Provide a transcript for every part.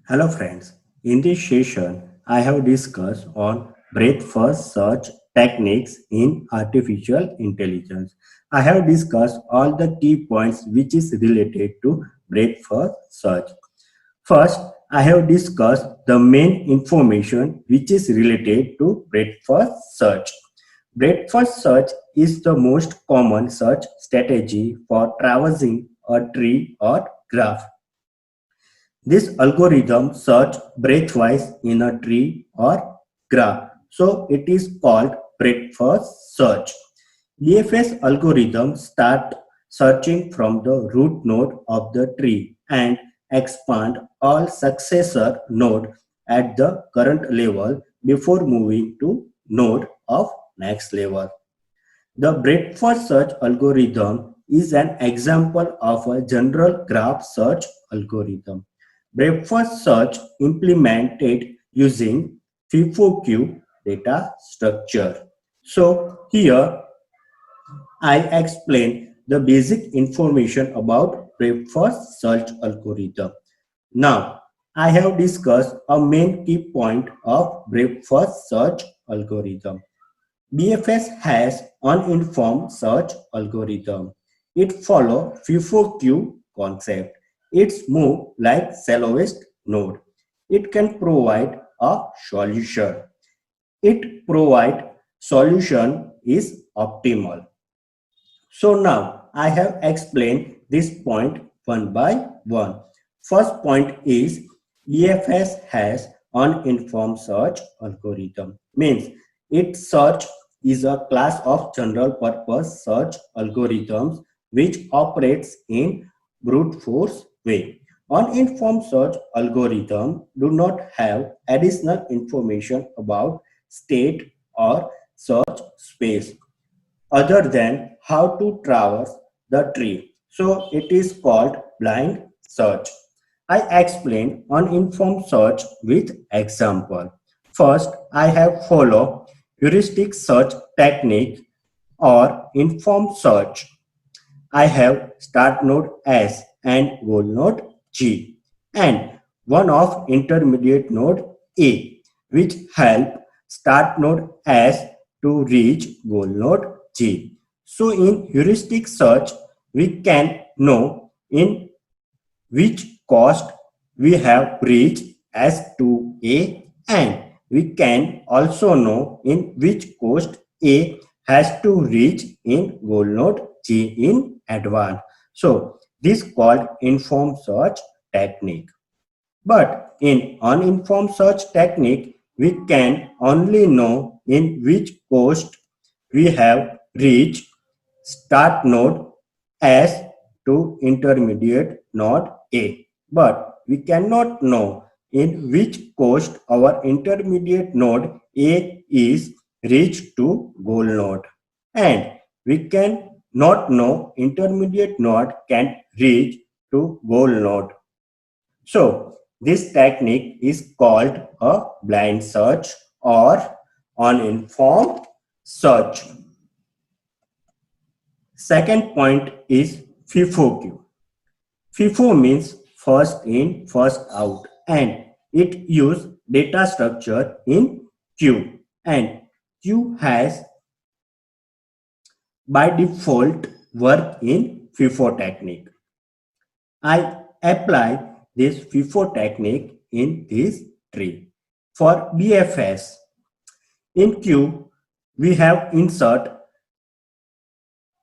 Hello friends, in this session I have discussed on breadth first search techniques in artificial intelligence. I have discussed all the key points which is related to breadth first search. First, I have discussed the main information which is related to breadth first search. Breadth first search is the most common search strategy for traversing a tree or graph. This algorithm search breadthwise in a tree or graph. So it is called breadth first search. BFS algorithm start searching from the root node of the tree and expand all successor node at the current level before moving to node of next level. The breadth first search algorithm is an example of a general graph search algorithm. Breadth first search implemented using FIFO-Q data structure. So here I explain the basic information about breadth first search algorithm. Now I have discussed a main key point of breadth first search algorithm. BFS has uninformed search algorithm. It follows FIFO-Q concept. It's move like shallowest node. It can provide a solution. It provide solution is optimal. So now I have explained this point one by one. First point is BFS has uninformed search algorithm. Means it search is a class of general purpose search algorithms which operates in brute force way. Uninformed search algorithm do not have additional information about state or search space other than how to traverse the tree. So it is called blind search. I explain uninformed search with example. First, I have follow heuristic search technique or informed search. I have start node S and goal node G and one of intermediate node A, which help start node S to reach goal node G. So in heuristic search, we can know in which cost we have reached S to A, and we can also know in which cost A has to reach in goal node G in advance. So this called informed search technique. But in uninformed search technique, we can only know in which cost we have reached start node S to intermediate node A. But we cannot know in which cost our intermediate node A is reached to goal node. And we can not know intermediate node can reach to goal node. So this technique is called a blind search or uninformed search. Second point is FIFO-Q. FIFO means first in, first out, and it use data structure in queue, and queue has by default work in FIFO technique. I apply this FIFO technique in this tree. For BFS, in queue, we have insert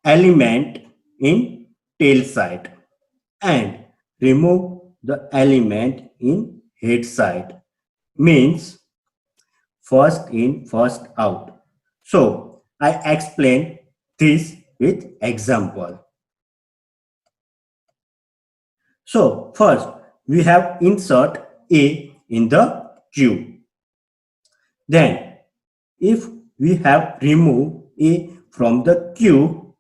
element in tail side and remove the element in head side. Means first in, first out. So I explain this with example. So first we have insert A in the queue. Then if we have remove A from the queue,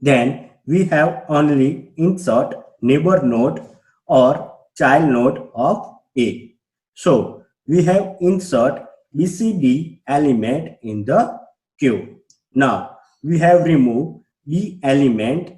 then we have only insert neighbor node or child node of A. So we have insert BCD element in the queue. Now we have removed B element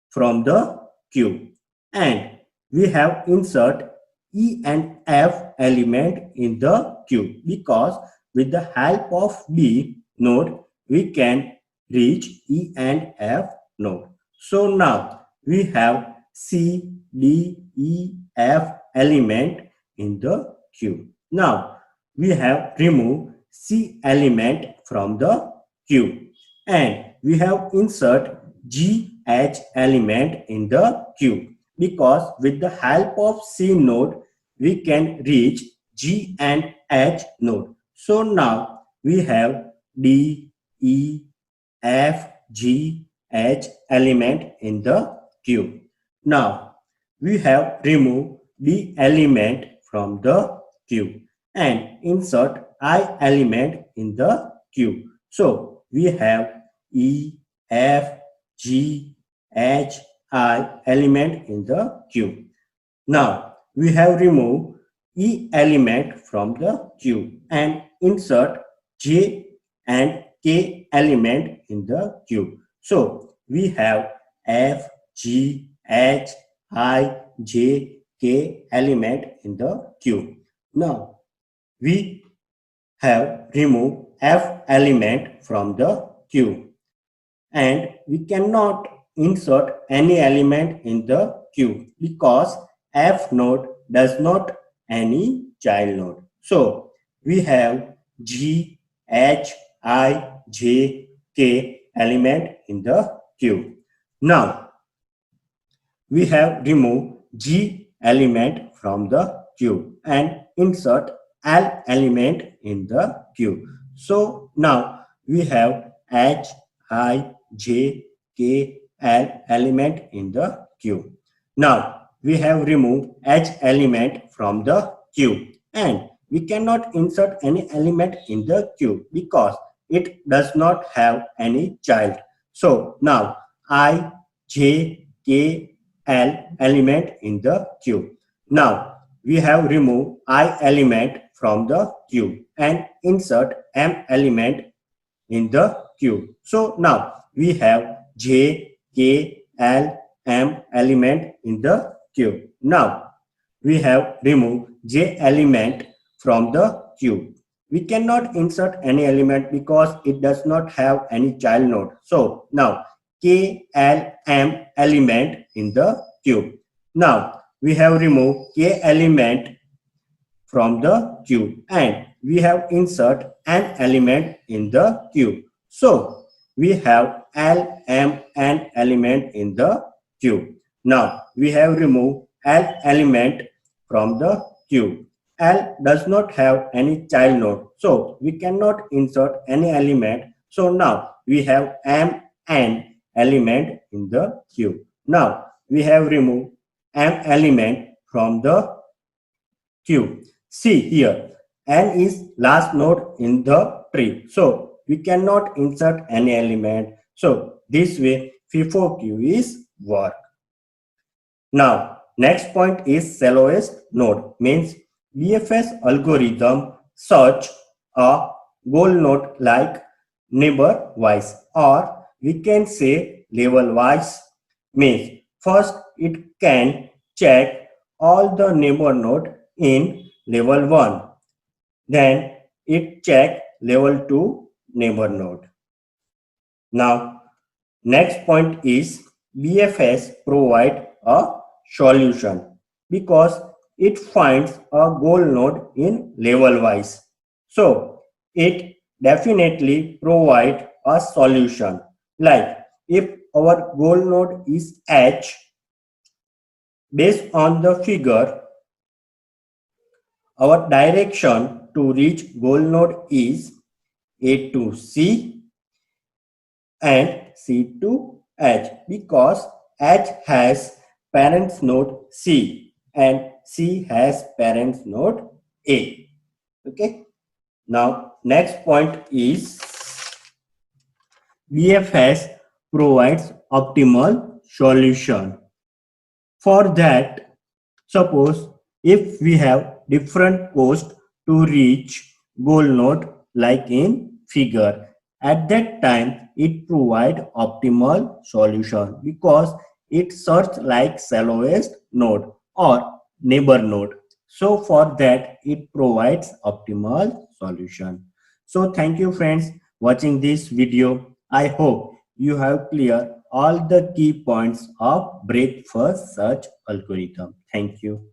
from the queue and we have insert E and F element in the queue, because with the help of B node we can reach E and F node. So now we have C, D, E, F element in the queue. Now we have removed C element from the queue, and we have insert G, H element in the queue, because with the help of C node we can reach G and H node. So now we have D, E, F, G, H element in the queue. Now we have removed D element from the queue and insert I element in the queue. So we have E, F, G, H, I element in the queue. Now we have removed E element from the queue and insert J and K element in the queue. So we have F, G, H, I, J, K element in the queue. Now we have removed F element from the queue, and we cannot insert any element in the queue because F node does not any child node. So we have G, H, I, J, K element in the queue. Now we have removed G element from the queue and insert L element in the queue. So now we have H, I, J, K, L element in the queue. Now we have removed H element from the queue, and we cannot insert any element in the queue because it does not have any child. So now I, J, K, L element in the queue. Now we have removed I element from the queue and insert M element in the queue. So now we have J, K, L, M element in the queue. Now we have removed J element from the queue. We cannot insert any element because it does not have any child node. So now K, L, M element in the queue. Now we have removed K element from the queue and we have insert N element in the queue. So we have L, M, N element in the queue. Now we have removed L element from the queue. L does not have any child node, so we cannot insert any element. So now we have M, N element in the queue. Now we have removed M element from the queue. See here, N is last node in the tree. So we cannot insert any element. So this way FIFO queue is work. Now next point is shallowest node, means BFS algorithm search a goal node like neighbor wise, or we can say level wise. Means first it can check all the neighbor node in level 1, then it check level 2 neighbor node. Now next point is BFS provide a solution because it finds a goal node in level wise. So it definitely provide a solution. Like if our goal node is H, based on the figure, our direction to reach goal node is A to C and C to H, because H has parents node C and C has parents node A. Okay. Now next point is BFS provides optimal solution. For that, suppose if we have different cost to reach goal node like in figure, at that time it provide optimal solution because it search like shallowest node or neighbor node. So for that, it provides optimal solution. So thank you friends watching this video. I hope you have clear all the key points of breadth first search algorithm. Thank you.